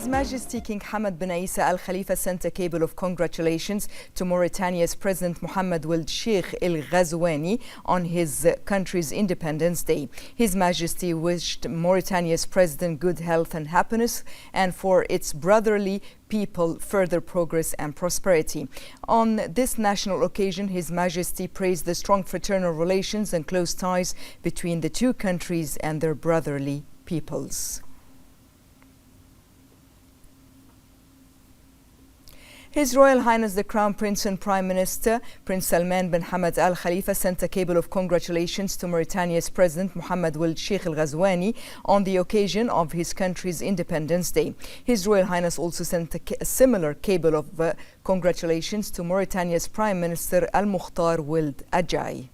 His Majesty King Hamad bin Isa Al Khalifa sent a cable of congratulations to Mauritania's President Mohammed Ould Sheikh El Ghazouani on his country's Independence Day. His Majesty wished Mauritania's President good health and happiness, and for its brotherly people further progress and prosperity. On this national occasion, His Majesty praised the strong fraternal relations and close ties between the two countries and their brotherly peoples. His Royal Highness the Crown Prince and Prime Minister Prince Salman bin Hamad Al Khalifa sent a cable of congratulations to Mauritania's President Mohammed Ould Sheikh El Ghazouani on the occasion of his country's Independence Day. His Royal Highness also sent a similar cable of congratulations to Mauritania's Prime Minister Al Mukhtar Ould Ajai.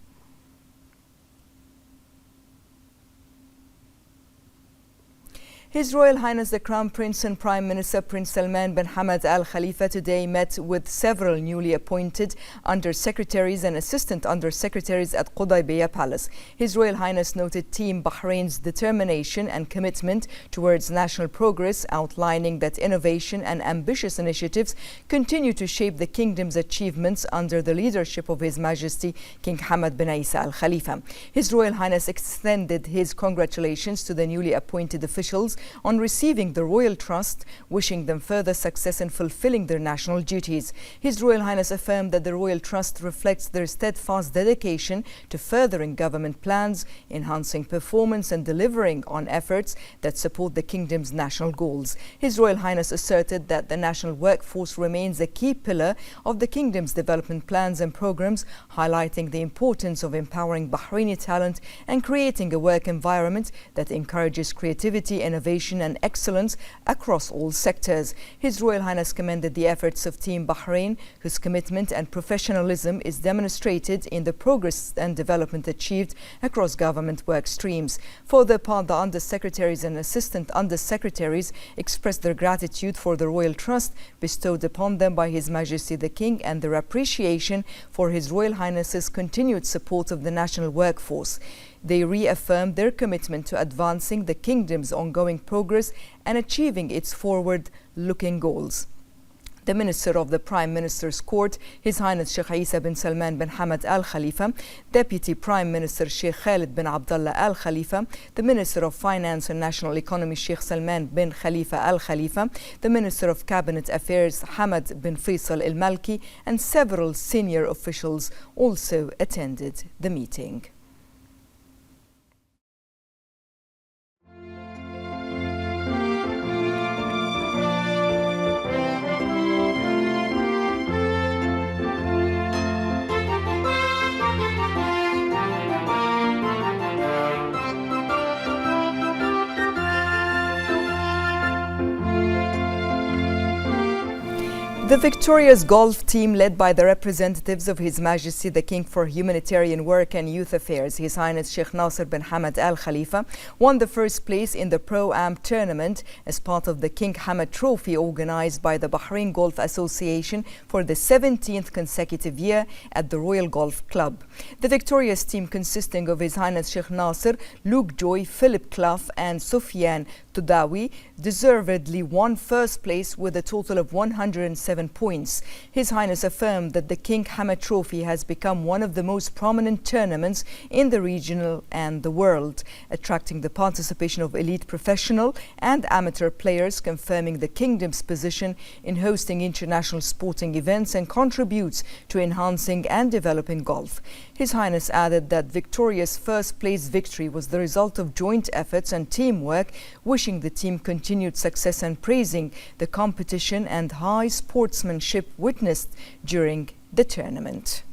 His Royal Highness the Crown Prince and Prime Minister Prince Salman bin Hamad Al Khalifa today met with several newly appointed Under-Secretaries and Assistant Under-Secretaries at Qudaibiya Palace. His Royal Highness noted Team Bahrain's determination and commitment towards national progress, outlining that innovation and ambitious initiatives continue to shape the kingdom's achievements under the leadership of His Majesty King Hamad bin Isa Al Khalifa. His Royal Highness extended his congratulations to the newly appointed officials on receiving the Royal Trust, wishing them further success in fulfilling their national duties. His Royal Highness affirmed that the Royal Trust reflects their steadfast dedication to furthering government plans, enhancing performance and delivering on efforts that support the kingdom's national goals. His Royal Highness asserted that the national workforce remains a key pillar of the kingdom's development plans and programs, highlighting the importance of empowering Bahraini talent and creating a work environment that encourages creativity, innovation and excellence across all sectors. His Royal Highness commended the efforts of Team Bahrain, whose commitment and professionalism is demonstrated in the progress and development achieved across government work streams. For their part, the Under-Secretaries and Assistant Under-Secretaries expressed their gratitude for the Royal Trust bestowed upon them by His Majesty the King and their appreciation for His Royal Highness's continued support of the national workforce. They reaffirmed their commitment to advancing the kingdom's ongoing progress and achieving its forward-looking goals. The Minister of the Prime Minister's Court, His Highness Sheikh Isa bin Salman bin Hamad Al Khalifa, Deputy Prime Minister Sheikh Khalid bin Abdullah Al Khalifa, the Minister of Finance and National Economy Sheikh Salman bin Khalifa Al Khalifa, the Minister of Cabinet Affairs Hamad bin Faisal Al Malki, and several senior officials also attended the meeting. The victorious golf team, led by the representatives of His Majesty the King for Humanitarian Work and Youth Affairs, His Highness Sheikh Nasser bin Hamad Al Khalifa, won the first place in the Pro-Am tournament as part of the King Hamad Trophy organized by the Bahrain Golf Association for the 17th consecutive year at the Royal Golf Club. The victorious team, consisting of His Highness Sheikh Nasser, Luke Joy, Philip Clough and Sufyan Tudawi, deservedly won first place with a total of 107 points. His Highness affirmed that the King Hamad Trophy has become one of the most prominent tournaments in the region and the world, attracting the participation of elite professional and amateur players, confirming the kingdom's position in hosting international sporting events and contributes to enhancing and developing golf. His Highness added that victorious first place victory was the result of joint efforts and teamwork, wishing the team continued success and praising the competition and high sportsmanship witnessed during the tournament.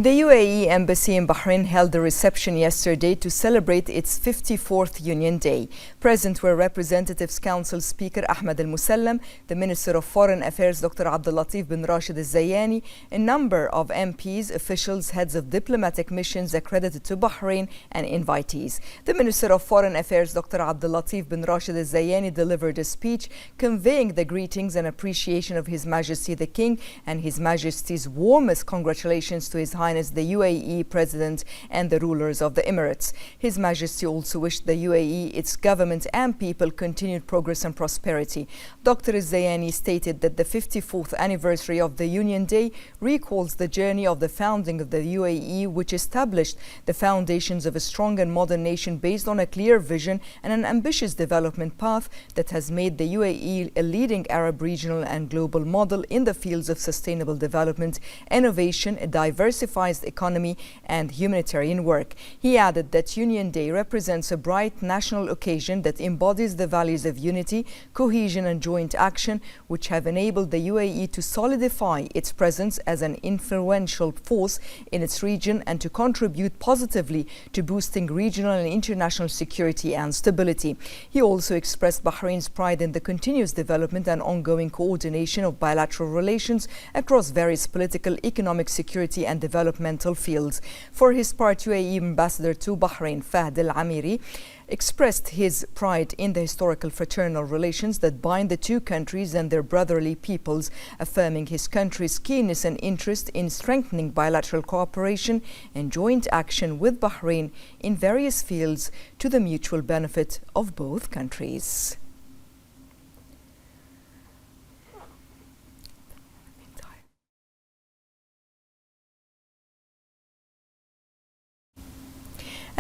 The UAE Embassy in Bahrain held a reception yesterday to celebrate its 54th Union Day. Present were Representatives Council Speaker Ahmed Al-Musallam, the Minister of Foreign Affairs Dr. Abdul Latif bin Rashid Al-Zayani, a number of MPs, officials, heads of diplomatic missions accredited to Bahrain, and invitees. The Minister of Foreign Affairs Dr. Abdul Latif bin Rashid Al-Zayani delivered a speech conveying the greetings and appreciation of His Majesty the King and His Majesty's warmest congratulations to His Highness the UAE President and the rulers of the Emirates. His Majesty also wished the UAE, its government and people continued progress and prosperity. Dr. Al-Zayani stated that the 54th anniversary of the Union Day recalls the journey of the founding of the UAE, which established the foundations of a strong and modern nation based on a clear vision and an ambitious development path that has made the UAE a leading Arab regional and global model in the fields of sustainable development, innovation, a diversified economy and humanitarian work. He added that Union Day represents a bright national occasion that embodies the values of unity, cohesion and joint action, which have enabled the UAE to solidify its presence as an influential force in its region and to contribute positively to boosting regional and international security and stability. He also expressed Bahrain's pride in the continuous development and ongoing coordination of bilateral relations across various political, economic, security and developmental fields. For his part, UAE Ambassador to Bahrain, Fahd Al-Amiri, expressed his pride in the historical fraternal relations that bind the two countries and their brotherly peoples, affirming his country's keenness and interest in strengthening bilateral cooperation and joint action with Bahrain in various fields to the mutual benefit of both countries.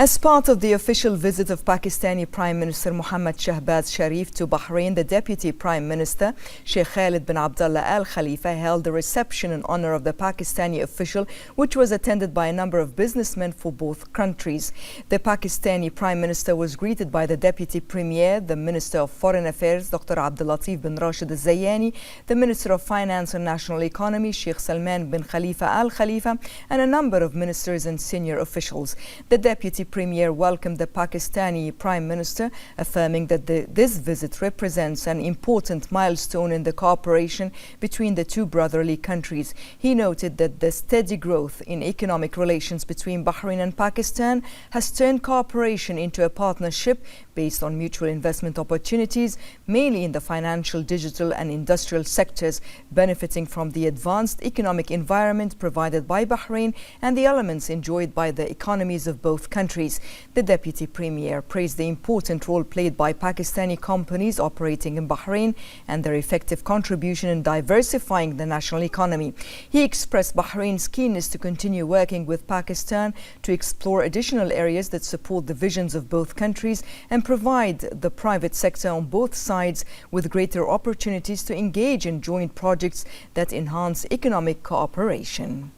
As part of the official visit of Pakistani Prime Minister Mohammad Shahbaz Sharif to Bahrain, the Deputy Prime Minister Sheikh Khalid bin Abdullah Al Khalifa held a reception in honor of the Pakistani official, which was attended by a number of businessmen for both countries. The Pakistani Prime Minister was greeted by the Deputy Premier, the Minister of Foreign Affairs Dr. Abdul Latif bin Rashid Al-Zayani, the Minister of Finance and National Economy Sheikh Salman bin Khalifa Al Khalifa, and a number of ministers and senior officials. The Deputy Premier welcomed the Pakistani Prime Minister, affirming that this visit represents an important milestone in the cooperation between the two brotherly countries. He noted that the steady growth in economic relations between Bahrain and Pakistan has turned cooperation into a partnership based on mutual investment opportunities, mainly in the financial, digital and industrial sectors, benefiting from the advanced economic environment provided by Bahrain and the elements enjoyed by the economies of both countries. The Deputy Premier praised the important role played by Pakistani companies operating in Bahrain and their effective contribution in diversifying the national economy. He expressed Bahrain's keenness to continue working with Pakistan to explore additional areas that support the visions of both countries and provide the private sector on both sides with greater opportunities to engage in joint projects that enhance economic cooperation.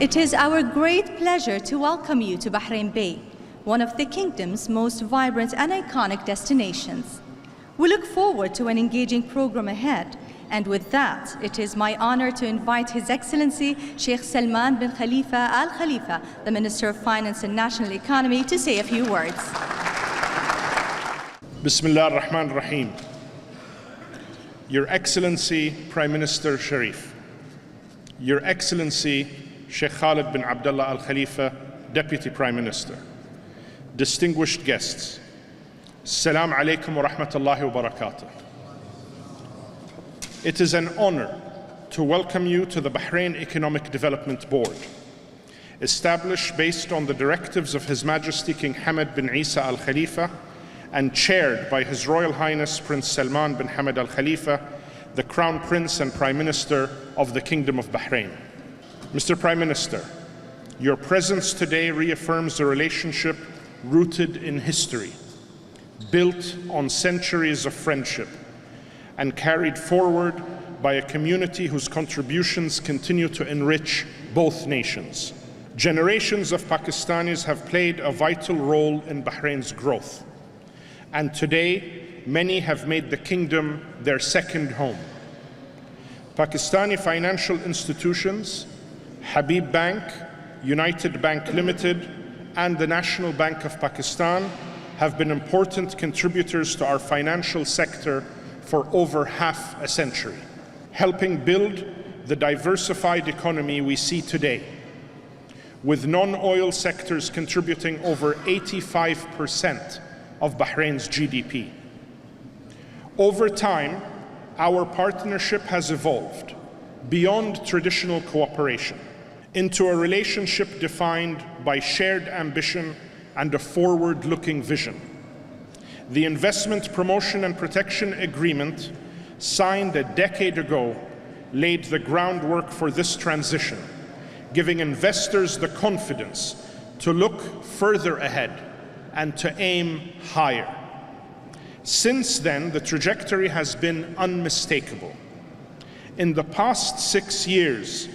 It is our great pleasure to welcome you to Bahrain Bay, one of the kingdom's most vibrant and iconic destinations. We look forward to an engaging program ahead, and with that, it is my honor to invite His Excellency Sheikh Salman bin Khalifa Al Khalifa, the Minister of Finance and National Economy, to say a few words. Bismillah ar-Rahman ar-Rahim. Your Excellency Prime Minister Sharif, Your Excellency Sheikh Khalid bin Abdullah Al Khalifa, Deputy Prime Minister, distinguished guests, Assalamu alaikum wa rahmatullahi wa barakatuh. It is an honor to welcome you to the Bahrain Economic Development Board, established based on the directives of His Majesty King Hamad bin Isa Al Khalifa and chaired by His Royal Highness Prince Salman bin Hamad Al Khalifa, the Crown Prince and Prime Minister of the Kingdom of Bahrain. Mr. Prime Minister, your presence today reaffirms a relationship rooted in history, built on centuries of friendship, and carried forward by a community whose contributions continue to enrich both nations. Generations of Pakistanis have played a vital role in Bahrain's growth, and today many have made the kingdom their second home. Pakistani financial institutions, Habib Bank, United Bank Limited, and the National Bank of Pakistan have been important contributors to our financial sector for over half a century, helping build the diversified economy we see today, with non-oil sectors contributing over 85% of Bahrain's GDP. Over time, our partnership has evolved beyond traditional cooperation into a relationship defined by shared ambition and a forward-looking vision. The Investment Promotion and Protection Agreement, signed a decade ago, laid the groundwork for this transition, giving investors the confidence to look further ahead and to aim higher. Since then, the trajectory has been unmistakable. In the past 6 years,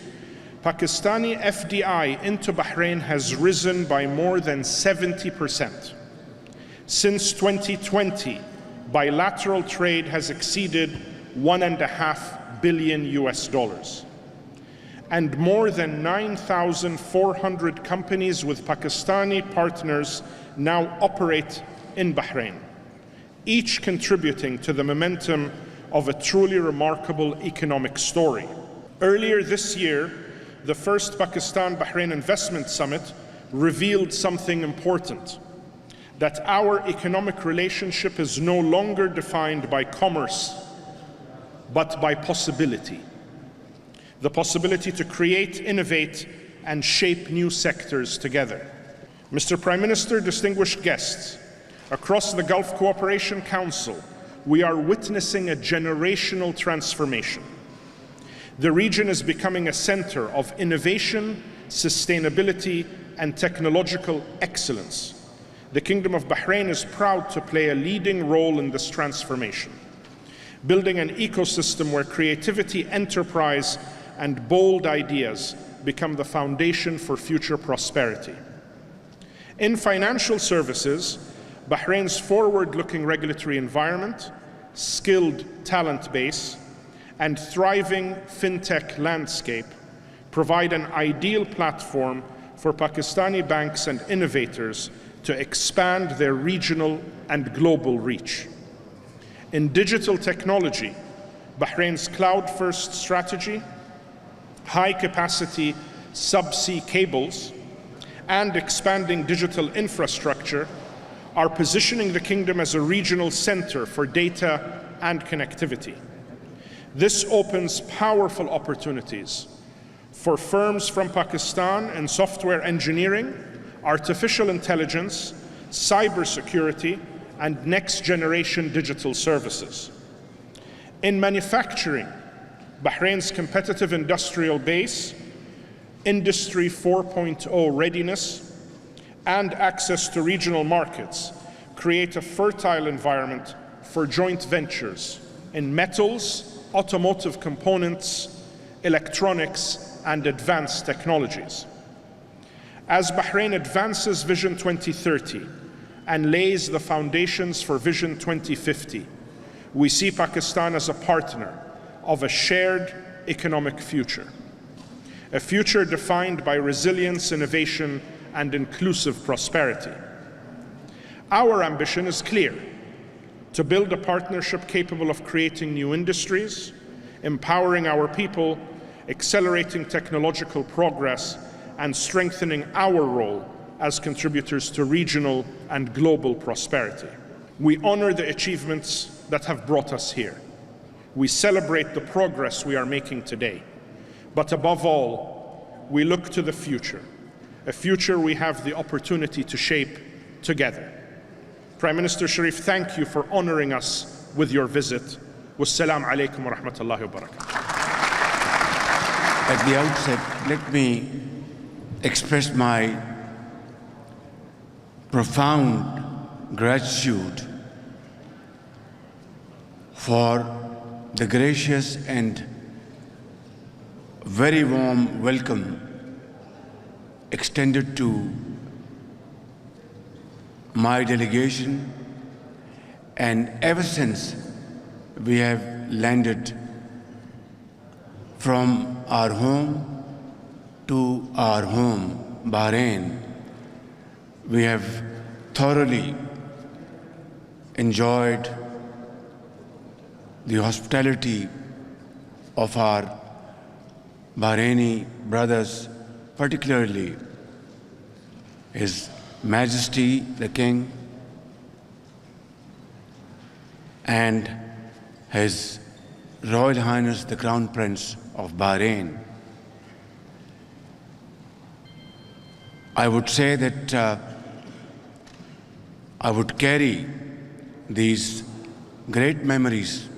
Pakistani FDI into Bahrain has risen by more than 70%. Since 2020, bilateral trade has exceeded $1.5 billion, and more than 9,400 companies with Pakistani partners now operate in Bahrain, each contributing to the momentum of a truly remarkable economic story. Earlier this year, the first Pakistan-Bahrain Investment Summit revealed something important: that our economic relationship is no longer defined by commerce, but by possibility. The possibility to create, innovate, and shape new sectors together. Mr. Prime Minister, distinguished guests, across the Gulf Cooperation Council, we are witnessing a generational transformation. The region is becoming a center of innovation, sustainability, and technological excellence. The Kingdom of Bahrain is proud to play a leading role in this transformation, building an ecosystem where creativity, enterprise, and bold ideas become the foundation for future prosperity. In financial services, Bahrain's forward-looking regulatory environment, skilled talent base, and thriving fintech landscape provide an ideal platform for Pakistani banks and innovators to expand their regional and global reach. In digital technology, Bahrain's cloud-first strategy, high-capacity subsea cables, and expanding digital infrastructure are positioning the kingdom as a regional center for data and connectivity. This opens powerful opportunities for firms from Pakistan in software engineering, artificial intelligence, cybersecurity, and next-generation digital services. In manufacturing, Bahrain's competitive industrial base, Industry 4.0 readiness, and access to regional markets create a fertile environment for joint ventures in metals, automotive components, electronics, and advanced technologies. As Bahrain advances Vision 2030 and lays the foundations for Vision 2050, we see Pakistan as a partner of a shared economic future, a future defined by resilience, innovation, and inclusive prosperity. Our ambition is clear: to build a partnership capable of creating new industries, empowering our people, accelerating technological progress, and strengthening our role as contributors to regional and global prosperity. We honor the achievements that have brought us here. We celebrate the progress we are making today. But above all, we look to the future, a future we have the opportunity to shape together. Prime Minister Sharif, thank you for honoring us with your visit. Wassalamu alaikum wa rahmatullahi wa barakatuh. At the outset, let me express my profound gratitude for the gracious and very warm welcome extended to my delegation, and ever since we have landed from our home to our home, Bahrain, we have thoroughly enjoyed the hospitality of our Bahraini brothers, particularly His Majesty the King and His Royal Highness the Crown Prince of Bahrain. I would say that I would carry these great memories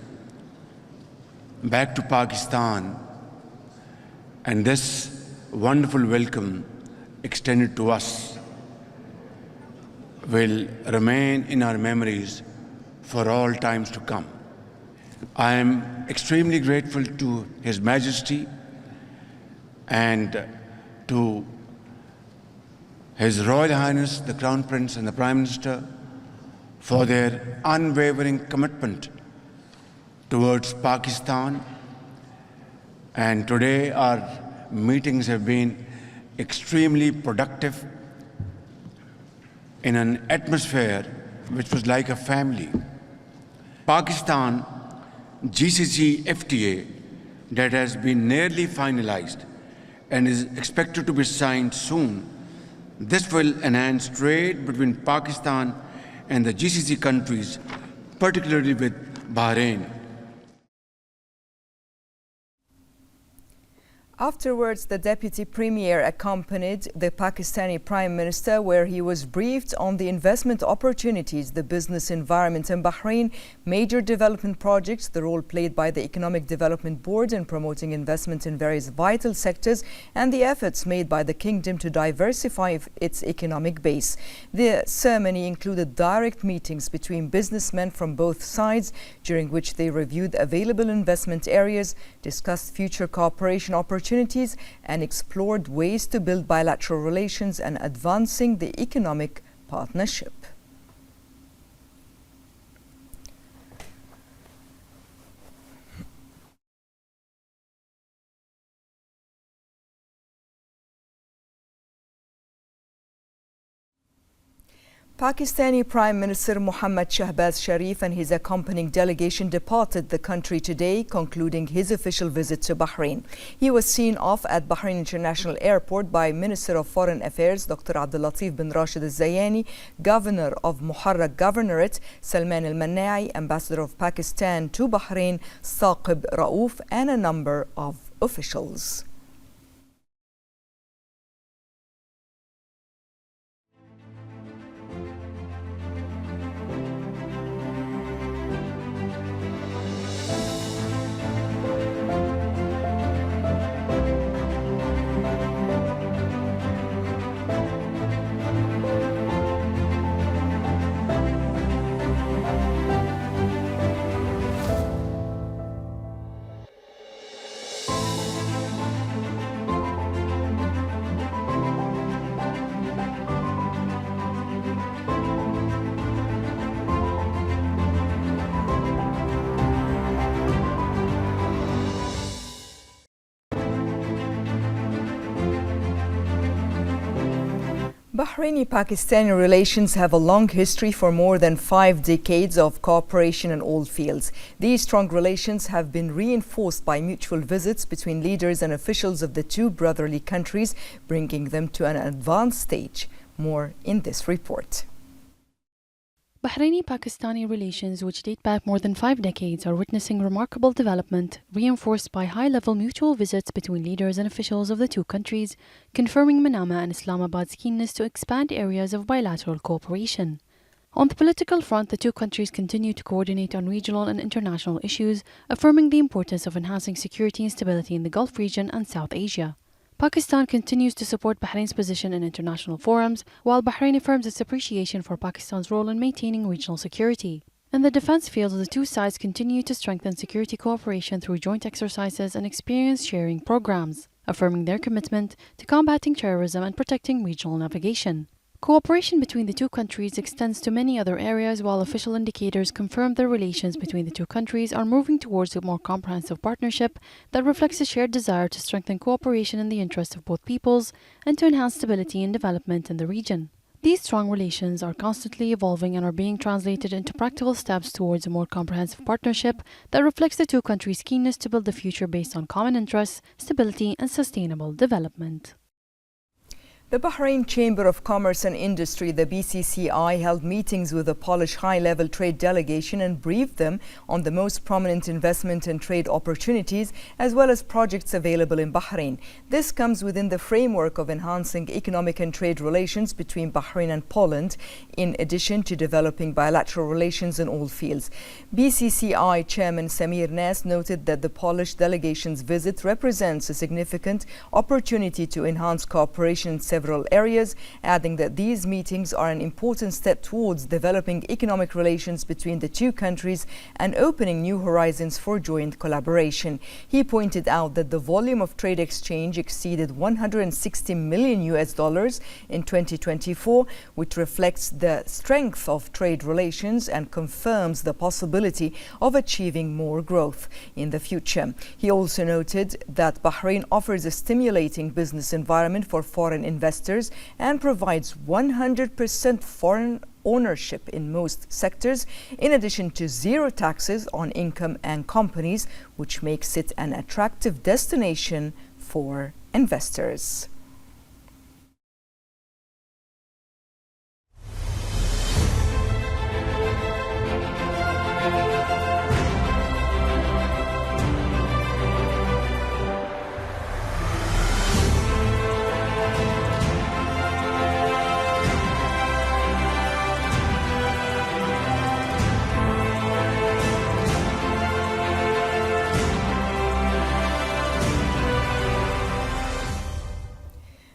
back to Pakistan, and this wonderful welcome extended to us will remain in our memories for all times to come. I am extremely grateful to His Majesty and to His Royal Highness the Crown Prince and the Prime Minister for their unwavering commitment towards Pakistan. And today our meetings have been extremely productive in an atmosphere which was like a family. Pakistan GCC FTA that has been nearly finalized and is expected to be signed soon. This will enhance trade between Pakistan and the GCC countries, particularly with Bahrain. Afterwards, the Deputy Premier accompanied the Pakistani Prime Minister, where he was briefed on the investment opportunities, the business environment in Bahrain, major development projects, the role played by the Economic Development Board in promoting investment in various vital sectors, and the efforts made by the Kingdom to diversify its economic base. The ceremony included direct meetings between businessmen from both sides, during which they reviewed available investment areas, discussed future cooperation opportunities, and explored ways to build bilateral relations and advancing the economic partnership. Pakistani Prime Minister Mohammad Shahbaz Sharif and his accompanying delegation departed the country today, concluding his official visit to Bahrain. He was seen off at Bahrain International Airport by Minister of Foreign Affairs Dr. Abdul Latif bin Rashid Al-Zayani, Governor of Muharraq Governorate Salman Al-Mannai, Ambassador of Pakistan to Bahrain Saqib Raouf, and a number of officials. Bahraini-Pakistani relations have a long history for more than 5 decades of cooperation in all fields. These strong relations have been reinforced by mutual visits between leaders and officials of the two brotherly countries, bringing them to an advanced stage. More in this report. Bahraini-Pakistani relations, which date back more than 5 decades, are witnessing remarkable development, reinforced by high-level mutual visits between leaders and officials of the two countries, confirming Manama and Islamabad's keenness to expand areas of bilateral cooperation. On the political front, the two countries continue to coordinate on regional and international issues, affirming the importance of enhancing security and stability in the Gulf region and South Asia. Pakistan continues to support Bahrain's position in international forums, while Bahrain affirms its appreciation for Pakistan's role in maintaining regional security. In the defense field, the two sides continue to strengthen security cooperation through joint exercises and experience-sharing programs, affirming their commitment to combating terrorism and protecting regional navigation. Cooperation between the two countries extends to many other areas, while official indicators confirm the relations between the two countries are moving towards a more comprehensive partnership that reflects a shared desire to strengthen cooperation in the interest of both peoples and to enhance stability and development in the region. These strong relations are constantly evolving and are being translated into practical steps towards a more comprehensive partnership that reflects the two countries' keenness to build a future based on common interests, stability, and sustainable development. The Bahrain Chamber of Commerce and Industry, the BCCI, held meetings with the Polish high-level trade delegation and briefed them on the most prominent investment and trade opportunities as well as projects available in Bahrain. This comes within the framework of enhancing economic and trade relations between Bahrain and Poland, in addition to developing bilateral relations in all fields. BCCI Chairman Samir Nas noted that the Polish delegation's visit represents a significant opportunity to enhance cooperation in several areas, adding that these meetings are an important step towards developing economic relations between the two countries and opening new horizons for joint collaboration. He pointed out that the volume of trade exchange exceeded $160 million in 2024, which reflects the strength of trade relations and confirms the possibility of achieving more growth in the future. He also noted that Bahrain offers a stimulating business environment for foreign investors and provides 100% foreign ownership in most sectors, in addition to zero taxes on income and companies, which makes it an attractive destination for investors.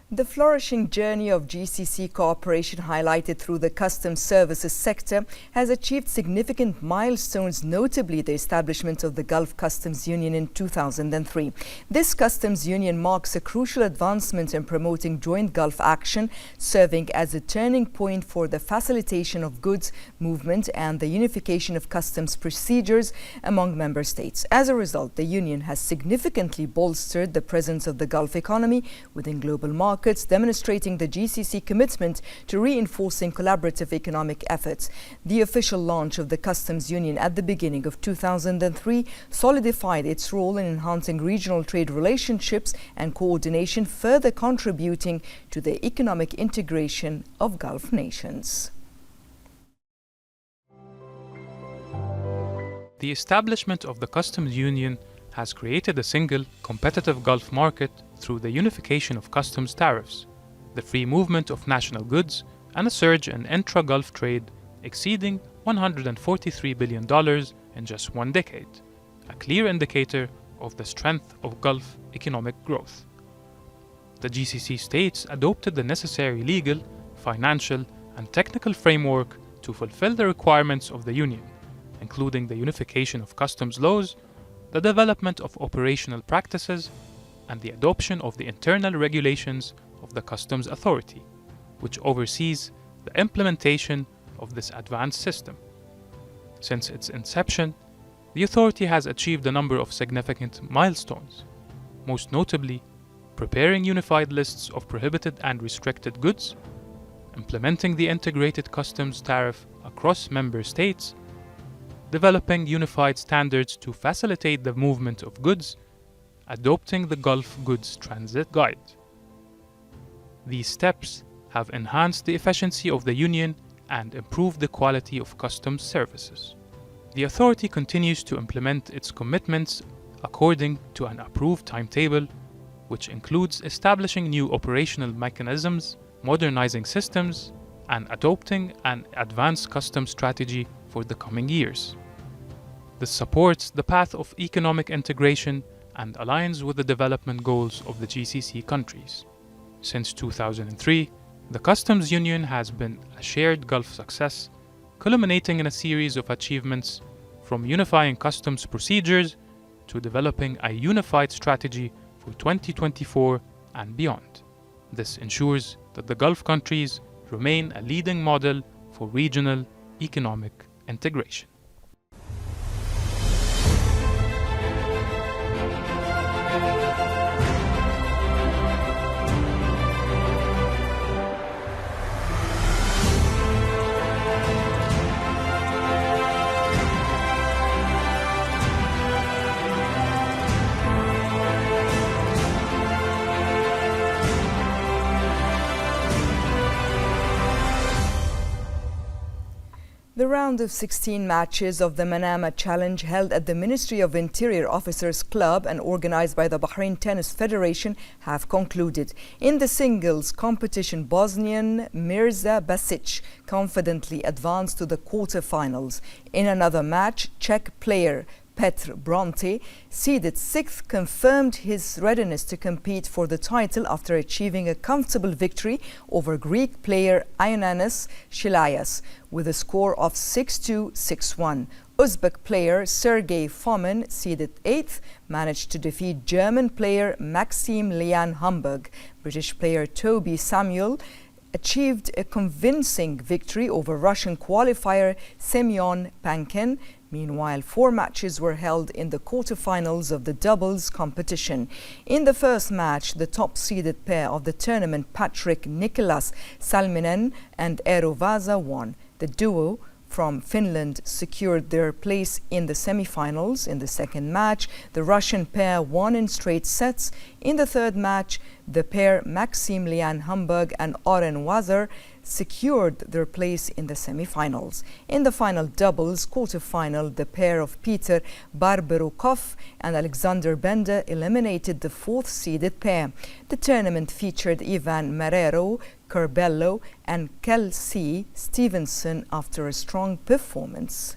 The flourishing journey of GCC cooperation, highlighted through the customs services sector, has achieved significant milestones, notably the establishment of the Gulf Customs Union in 2003. This customs union marks a crucial advancement in promoting joint Gulf action, serving as a turning point for the facilitation of goods movement and the unification of customs procedures among member states. As a result, the union has significantly bolstered the presence of the Gulf economy within global markets, demonstrating the GCC commitment to reinforcing collaborative economic efforts. The official launch of the customs union at the beginning of 2003 solidified its role in enhancing regional trade relationships and coordination, further contributing to the economic integration of Gulf nations. The establishment of the customs union has created a single, competitive Gulf market through the unification of customs tariffs, the free movement of national goods, and a surge in intra-Gulf trade exceeding $143 billion in just 1 decade, a clear indicator of the strength of Gulf economic growth. The GCC states adopted the necessary legal, financial, and technical framework to fulfill the requirements of the Union, including the unification of customs laws, the development of operational practices, and the adoption of the internal regulations of the Customs Authority, which oversees the implementation of this advanced system. Since its inception, the authority has achieved a number of significant milestones, most notably preparing unified lists of prohibited and restricted goods, implementing the integrated customs tariff across member states, developing unified standards to facilitate the movement of goods, adopting the Gulf Goods Transit Guide. These steps have enhanced the efficiency of the Union and improved the quality of customs services. The authority continues to implement its commitments according to an approved timetable, which includes establishing new operational mechanisms, modernizing systems, and adopting an advanced customs strategy for the coming years. This supports the path of economic integration and aligns with the development goals of the GCC countries. Since 2003, the Customs Union has been a shared Gulf success, culminating in a series of achievements from unifying customs procedures to developing a unified strategy for 2024 and beyond. This ensures that the Gulf countries remain a leading model for regional economic integration. The round of 16 matches of the Manama Challenge held at the Ministry of Interior Officers Club and organized by the Bahrain Tennis Federation have concluded. In the singles competition, Bosnian Mirza Basic confidently advanced to the quarter-finals. In another match, Czech player Petr Bronte, seeded 6th, confirmed his readiness to compete for the title after achieving a comfortable victory over Greek player Ioannis Shilayas with a score of 6-2, 6-1. Uzbek player Sergei Fomin, seeded 8th, managed to defeat German player Maxim Lian Hamburg. British player Toby Samuel achieved a convincing victory over Russian qualifier Semyon Pankin. Meanwhile, 4 matches were held in the quarterfinals of the doubles competition. In the first match, the top-seeded pair of the tournament, Patrick Nicholas Salminen and Eero Vaasa, won. The duo from Finland secured their place in the semi-finals. In the second match, the Russian pair won in straight sets. In the third match, the pair Maxim Lian Hamburg and Oren Wazar secured their place in the semi-finals. In the final doubles quarter-final, the pair of Peter Barberukov and Alexander Bender eliminated the 4th-seeded pair. The tournament featured Ivan Marrero, Curbello and Kelsey Stevenson after a strong performance.